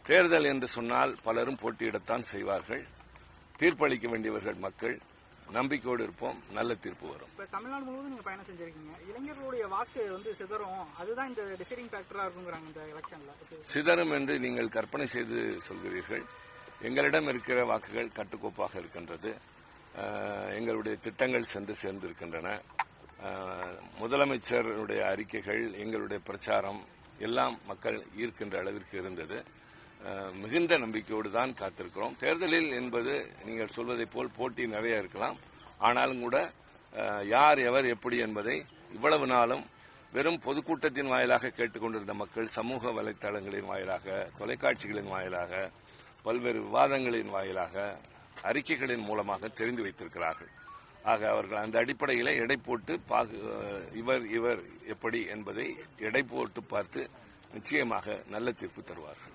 தேர்தல் என்று சொன்னால் பலரும் போட்டியிடத்தான் செய்வார்கள். தீர்ப்பளிக்க வேண்டியவர்கள் மக்கள். நம்பிக்கையோடு இருப்போம், நல்ல தீர்ப்பு வரும். இப்ப தமிழ்நாடு முழுவதும் நீங்க பயணம் செஞ்சிருக்கீங்க. இளைஞர்களுடைய வாக்கு சிதறும், அதுதான் இந்த டிசைடிங் ஃபேக்டரா இருக்குங்கிறாங்க இந்த எலெக்ஷன்ல. சிதறும் என்று நீங்கள் கற்பனை செய்து சொல்கிறீர்கள். எங்களிடம் இருக்கிற வாக்குகள் கட்டுக்கோப்பாக இருக்கின்றது. எங்களுடைய திட்டங்கள் சென்று சேர்ந்திருக்கின்றன. முதலமைச்சருடைய அறிக்கைகள், எங்களுடைய பிரச்சாரம் எல்லாம் மக்கள் ஈர்க்கின்ற அளவிற்கு இருந்தது. மிகுந்த நம்பிக்கையோடு தான் காத்திருக்கிறோம். தேர்தலில் என்பது நீங்கள் சொல்வதைப் போல் போட்டி நிறைய இருக்கலாம். ஆனாலும் கூட யார் எவர் எப்படி என்பதை இவ்வளவு நாளும் வெறும் பொதுக்கூட்டத்தின் வாயிலாக கேட்டுக்கொண்டிருந்த மக்கள் சமூக வலைதளங்களின் வாயிலாக, தொலைக்காட்சிகளின் வாயிலாக, பல்வேறு விவாதங்களின் வாயிலாக, அறிக்கைகளின் மூலமாக தெரிந்து வைத்திருக்கிறார்கள். ஆக அவர்கள் அந்த அடிப்படையில் எடை போட்டு இவர் எப்படி என்பதை எடை போட்டு பார்த்து நிச்சயமாக நல்ல தீர்ப்பு தருவார்கள்.